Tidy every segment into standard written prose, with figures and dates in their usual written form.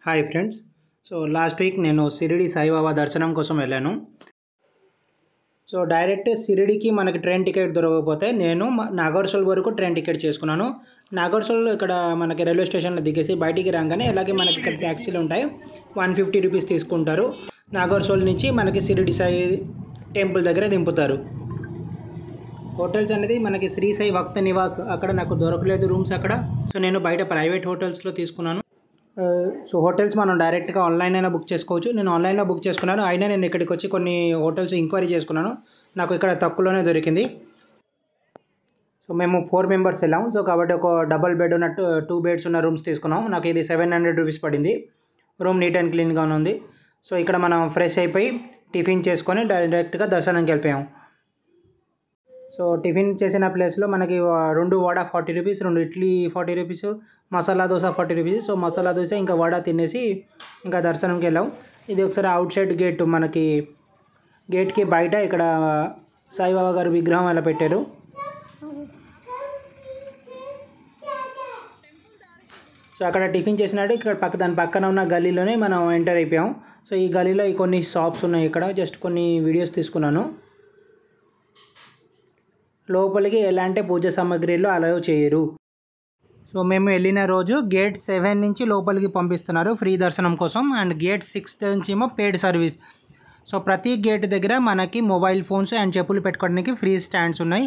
Hi friends. So last week నేను షిరిడి సాయిబాబా దర్శనం కోసం వెళ్ళాను. సో డైరెక్ట్ షిరిడికి మనకి ట్రైన్ టికెట్ దొరకకపోతే నేను నాగర్సోల్ వరకు ట్రైన్ టికెట్ చేసుకున్నాను. నాగర్సోల్ ఇక్కడ మనకి రైల్వే స్టేషన్లో దిగేసి బయటికి రాగానే అలాగే మనకి ఇక్కడ ట్యాక్సీలు ఉంటాయి. 150 రూపీస్ తీసుకుంటారు. నాగర్సోల్ నుంచి మనకి షిరిడి సాయి టెంపుల్ దగ్గర దింపుతారు. హోటల్స్ అనేది మనకి శ్రీ సాయి భక్త నివాస్ అక్కడ నాకు దొరకలేదు రూమ్స్ అక్కడ. సో నేను బయట ప్రైవేట్ హోటల్స్లో తీసుకున్నాను. సో హోటల్స్ మనం డైరెక్ట్గా ఆన్లైన్ అయినా బుక్ చేసుకోవచ్చు. నేను ఆన్లైన్లో బుక్ చేసుకున్నాను. అయినా నేను ఇక్కడికి వచ్చి కొన్ని హోటల్స్ ఎంక్వైరీ చేసుకున్నాను. నాకు ఇక్కడ తక్కువలోనే దొరికింది. సో మేము 4 మెంబర్స్ వెళ్ళాము. సో కాబట్టి ఒక డబల్ బెడ్ ఉన్న 2 బెడ్స్ ఉన్న రూమ్స్ తీసుకున్నాం. నాకు ఇది 700 రూపీస్ పడింది. రూమ్ నీట్ అండ్ క్లీన్గానే ఉంది. సో ఇక్కడ మనం ఫ్రెష్ అయిపోయి టిఫిన్ చేసుకొని డైరెక్ట్గా దర్శనంకి వెళ్ళిపోయాము. సో టిఫిన్ చేసిన ప్లేస్లో మనకి 2 vada 40 rupees, 2 idli 40 rupees, masala dosa 40 rupees. So masala dosa ఇంకా వడ తినేసి ఇంకా దర్శనంకి వెళ్ళాం. ఇది ఒకసారి అవుట్ సైడ్ గేట్, మనకి గేట్కి బయట ఇక్కడ సాయిబాబా గారు విగ్రహం అలా పెట్టారు. సో అక్కడ టిఫిన్ చేసినట్టు ఇక్కడ దాని పక్కన ఉన్న గల్లీలోనే మనం ఎంటర్ అయిపోయాం. సో ఈ గల్లీలో కొన్ని షాప్స్ ఉన్నాయి. ఇక్కడ జస్ట్ కొన్ని వీడియోస్ తీసుకున్నాను. లోపలికి ఎలాంటి పూజ సామాగ్రిలో అలౌ చేయరు. సో మేము వెళ్ళిన రోజు గేట్ 7 నుంచి లోపలికి పంపిస్తున్నారు ఫ్రీ దర్శనం కోసం. అండ్ గేట్ 6 నుంచి ఏమో పెయిడ్ సర్వీస్. సో ప్రతి గేట్ దగ్గర మనకి మొబైల్ ఫోన్స్ అండ్ చెప్పులు పెట్టుకోవడానికి ఫ్రీ స్టాండ్స్ ఉన్నాయి.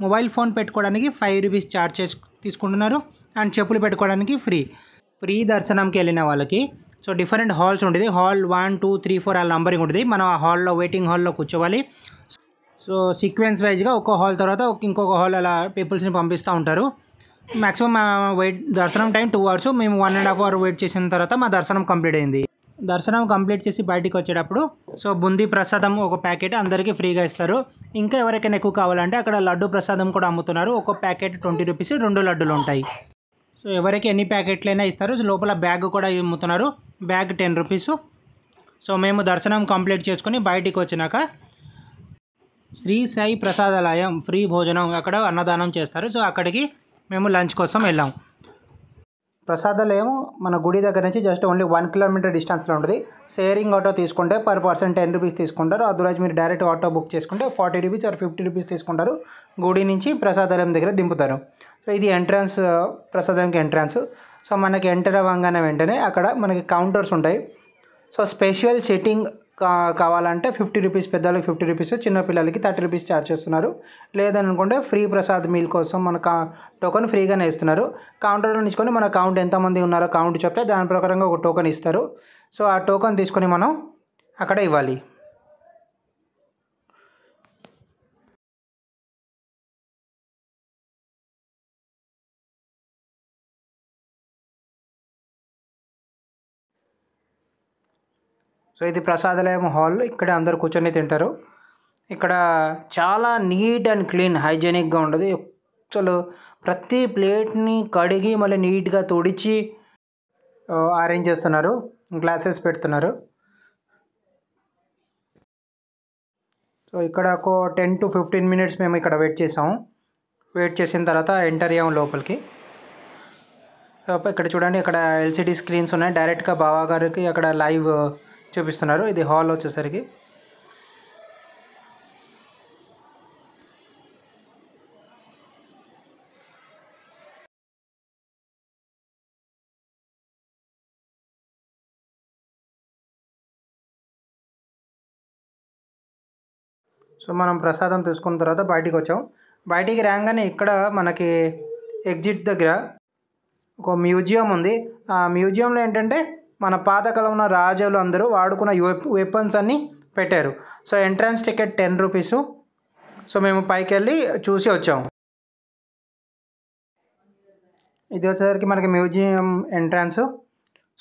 మొబైల్ ఫోన్ పెట్టుకోవడానికి 5 రూపీస్ ఛార్జ్ తీసుకుంటున్నారు. అండ్ చెప్పులు పెట్టుకోవడానికి ఫ్రీ దర్శనంకి వెళ్ళిన వాళ్ళకి సో డిఫరెంట్ హాల్స్ ఉంటుంది. హాల్ 1, 2, 3, 4 అలా నంబరింగ్ ఉంటుంది. మనం ఆ హాల్లో వెయిటింగ్ హాల్లో కూర్చోవాలి. సో సీక్వెన్స్ వైజ్గా ఒక హాల్ తర్వాత ఇంకొక హాల్ అలా పీపుల్స్ని పంపిస్తూ ఉంటారు. మ్యాక్సిమం దర్శనం టైం 2 అవర్స్. మేము 1.5 అవర్ వెయిట్ చేసిన తర్వాత మా దర్శనం కంప్లీట్ అయింది. దర్శనం కంప్లీట్ చేసి బయటికి వచ్చేటప్పుడు సో బూందీ ప్రసాదం ఒక ప్యాకెట్ అందరికీ ఫ్రీగా ఇస్తారు. ఇంకా ఎవరికైనా ఎక్కువ కావాలంటే అక్కడ లడ్డు ప్రసాదం కూడా అమ్ముతున్నారు. ఒక ప్యాకెట్ 20 రూపీస్, 2 లడ్డులు ఉంటాయి. సో ఎవరికి ఎన్ని ప్యాకెట్లైనా ఇస్తారు. సో లోపల బ్యాగ్ కూడా అమ్ముతున్నారు. Bag 10 rupees. సో మేము దర్శనం కంప్లీట్ చేసుకొని బయటికి వచ్చినాక శ్రీ సాయి ప్రసాదాలయం ఫ్రీ భోజనం అక్కడ అన్నదానం చేస్తారు. సో అక్కడికి మేము లంచ్ కోసం వెళ్ళాం. ప్రసాదాలయం మన గుడి దగ్గర నుంచి జస్ట్ ఓన్లీ 1 కిలోమీటర్ డిస్టెన్స్లో ఉంటుంది. షేరింగ్ ఆటో తీసుకుంటే పర్ పర్సన్ 10 రూపీస్ తీసుకుంటారు. అదర్వైజ్ మీరు డైరెక్ట్ ఆటో బుక్ చేసుకుంటే 40 రూపీస్ ఆర్ 50 రూపీస్ తీసుకుంటారు. గుడి నుంచి ప్రసాదాలయం దగ్గర దింపుతారు. సో ఇది ఎంట్రన్స్, ప్రసాదానికి ఎంట్రన్స్. సో మనకి ఎంటర్ అవ్వగానే వెంటనే అక్కడ మనకి కౌంటర్స్ ఉంటాయి. సో స్పెషల్ సిట్టింగ్ కావాలంటే 50 రూపీస్, పెద్దవాళ్ళకి 50 రూపీస్, చిన్నపిల్లలకి 30 రూపీస్ ఛార్జ్ చేస్తున్నారు. లేదనుకుంటే ఫ్రీ ప్రసాద్ మీల్ కోసం మన టోకెన్ ఫ్రీగానే ఇస్తున్నారు. కౌంటర్లో నిల్చుకొని మన కౌంట్ ఎంతమంది ఉన్నారో కౌంట్ చెప్తే దాని ప్రకారంగా ఒక టోకెన్ ఇస్తారు. సో ఆ టోకెన్ తీసుకొని మనం అక్కడ ఇవ్వాలి. సో ఇది ప్రసాదాలయం హాల్. ఇక్కడ అందరు కూర్చొని తింటారు. ఇక్కడ చాలా నీట్ అండ్ క్లీన్, హైజీనిక్గా ఉండదు. అసలు ప్రతి ప్లేట్ని కడిగి మళ్ళీ నీట్గా తుడిచి అరేంజ్ చేస్తున్నారు. గ్లాసెస్ పెడుతున్నారు. సో ఇక్కడ ఒక 10 to 15 మినిట్స్ మేము ఇక్కడ వెయిట్ చేసాము. వెయిట్ చేసిన తర్వాత ఎంటర్ అయ్యాము లోపలికి. ఇక్కడ చూడండి, ఇక్కడ LCD స్క్రీన్స్ ఉన్నాయి. డైరెక్ట్గా బాబా గారికి అక్కడ లైవ్ చూపిస్తున్నారు. ఇది హాల్ వచ్చేసరికి. సో మనం ప్రసాదం తీసుకున్న తర్వాత బయటికి వచ్చాం. బయటికి రాగానే ఇక్కడ మనకి ఎగ్జిట్ దగ్గర ఒక మ్యూజియం ఉంది. ఆ మ్యూజియంలో ఏంటంటే మన పాతకాలంలో రాజులు అందరూ వాడుకున్న వెపన్స్ అన్నీ పెట్టారు. So entrance ticket 10 rupees. So మేము పైకి వెళ్ళి చూసి వచ్చాము. ఇది వచ్చేసరికి మనకి మ్యూజియం ఎంట్రన్స్.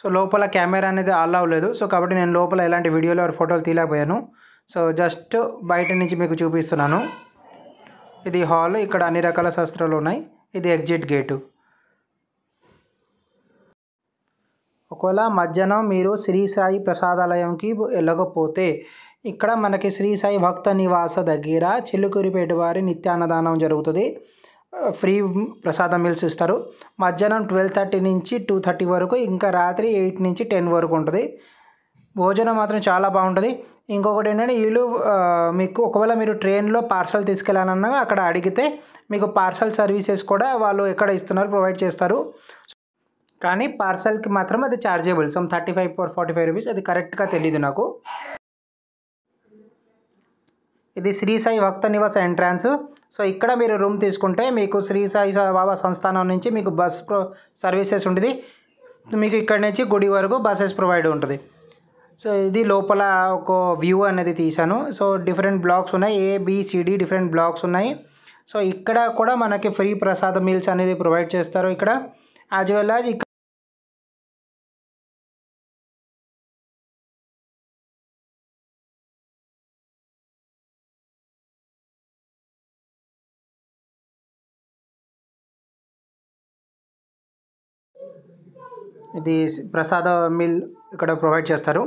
సో లోపల కెమెరా అనేది అలౌ అవ్వలేదు. సో కాబట్టి నేను లోపల ఎలాంటి వీడియోలు ఆర్ ఫోటోలు తీయలేకపోయాను. సో జస్ట్ బయట నుంచి మీకు చూపిస్తున్నాను. ఇది హాల్. ఇక్కడ అన్ని రకాల శస్త్రాలు ఉన్నాయి. ఇది ఎగ్జిట్ గేటు. ఒకవేళ మధ్యాహ్నం మీరు శ్రీ సాయి ప్రసాదాలయంకి వెళ్ళకపోతే ఇక్కడ మనకి శ్రీ సాయి భక్త నివాస దగ్గర చిలుకూరిపేట వారి నిత్యాన్నదానం జరుగుతుంది. ఫ్రీ ప్రసాదం మీల్స్ ఇస్తారు. మధ్యాహ్నం 12:30 నుంచి 2:30 వరకు, ఇంకా రాత్రి 8 నుంచి 10 వరకు ఉంటుంది. భోజనం మాత్రం చాలా బాగుంటుంది. ఇంకొకటి ఏంటంటే వీళ్ళు మీకు ఒకవేళ మీరు ట్రైన్లో పార్సల్ తీసుకెళ్ళాలన్నా అక్కడ అడిగితే మీకు పార్సల్ సర్వీసెస్ కూడా వాళ్ళు ఎక్కడ ఇస్తున్నారు ప్రొవైడ్ చేస్తారు. కానీ పార్సల్కి మాత్రం అది చార్జబుల్, సమ్ 35 or 45 రూపీస్, అది కరెక్ట్గా తెలీదు నాకు. ఇది శ్రీ సాయి భక్త నివాస్ ఎంట్రన్స్. సో ఇక్కడ మీరు రూమ్ తీసుకుంటే మీకు శ్రీ సాయి బాబా సంస్థానం నుంచి మీకు బస్ సర్వీసెస్ ఉంటుంది. మీకు ఇక్కడ నుంచి గుడి వరకు బస్సెస్ ప్రొవైడ్ ఉంటుంది. సో ఇది లోపల ఒక వ్యూ అనేది తీశాను. సో డిఫరెంట్ బ్లాక్స్ ఉన్నాయి, ABCD డిఫరెంట్ బ్లాక్స్ ఉన్నాయి. సో ఇక్కడ కూడా మనకి ఫ్రీ ప్రసాద మీల్స్ అనేది ప్రొవైడ్ చేస్తారు ఇక్కడ, యాజ్ వెల్ యాజ్ ఇక్కడ ఇది ప్రసాద మీల్ ఇక్కడ ప్రొవైడ్ చేస్తారు.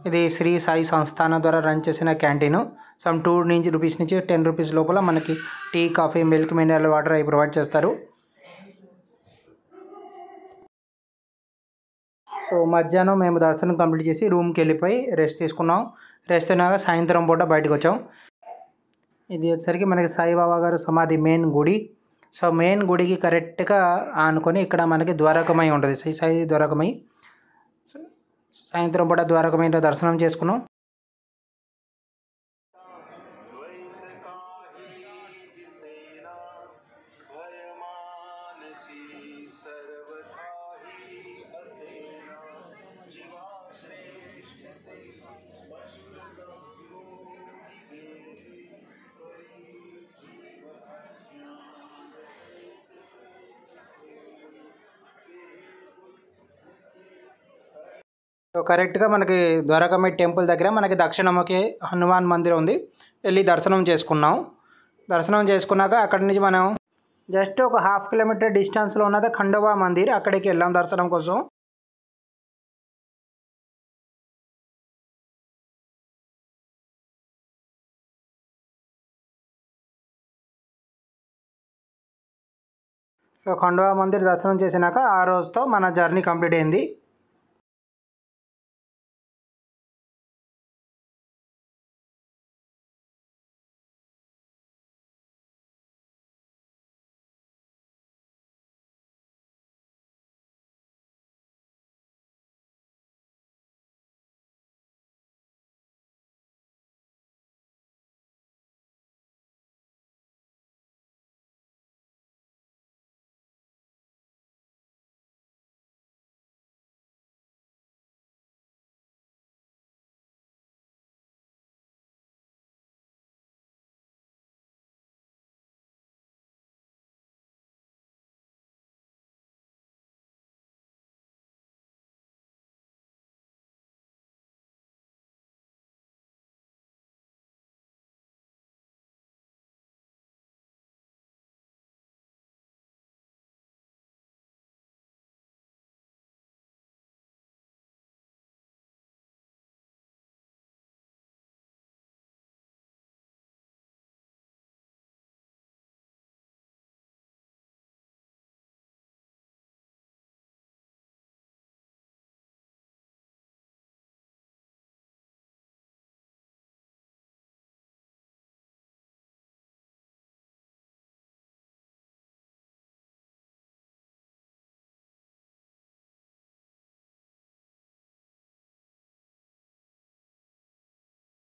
ఇది శ్రీ సాయి సంస్థానం ద్వారా రన్ చేసిన క్యాంటీన్. సమ్ 2 రూపీస్ నుంచి 10 రూపీస్ లోపల మనకి tea, coffee, milk, mineral water అవి ప్రొవైడ్ చేస్తారు. సో మధ్యాహ్నం మేము దర్శనం కంప్లీట్ చేసి రూమ్కి వెళ్ళిపోయి రెస్ట్ తీసుకున్నాం. రెస్ట్ అయినాక సాయంత్రం పూట బయటకు వచ్చాం. ఇది వచ్చేసరికి మనకి సాయిబాబా గారు సమాధి మెయిన్ గుడి. సో మెయిన్ గుడికి కరెక్ట్గా ఆనుకొని ఇక్కడ మనకి ద్వారకమై ఉంటుంది, శ్రీ సాయి ద్వారకమై. సాయంత్రం పూట ద్వారకమై దర్శనం చేసుకున్నాం. సో కరెక్ట్గా మనకి ద్వారకమై టెంపుల్ దగ్గర మనకి దక్షిణముఖి హనుమాన్ మందిరం ఉంది. వెళ్ళి దర్శనం చేసుకున్నాం. దర్శనం చేసుకున్నాక అక్కడి నుంచి మనం జస్ట్ ఒక 1/2 కిలోమీటర్ డిస్టెన్స్లో ఉన్నది ఖండోబా మందిర్, అక్కడికి వెళ్ళాం దర్శనం కోసం. సో ఖండోబా మందిర్ దర్శనం చేసినాక ఆ రోజుతో మన జర్నీ కంప్లీట్ అయింది.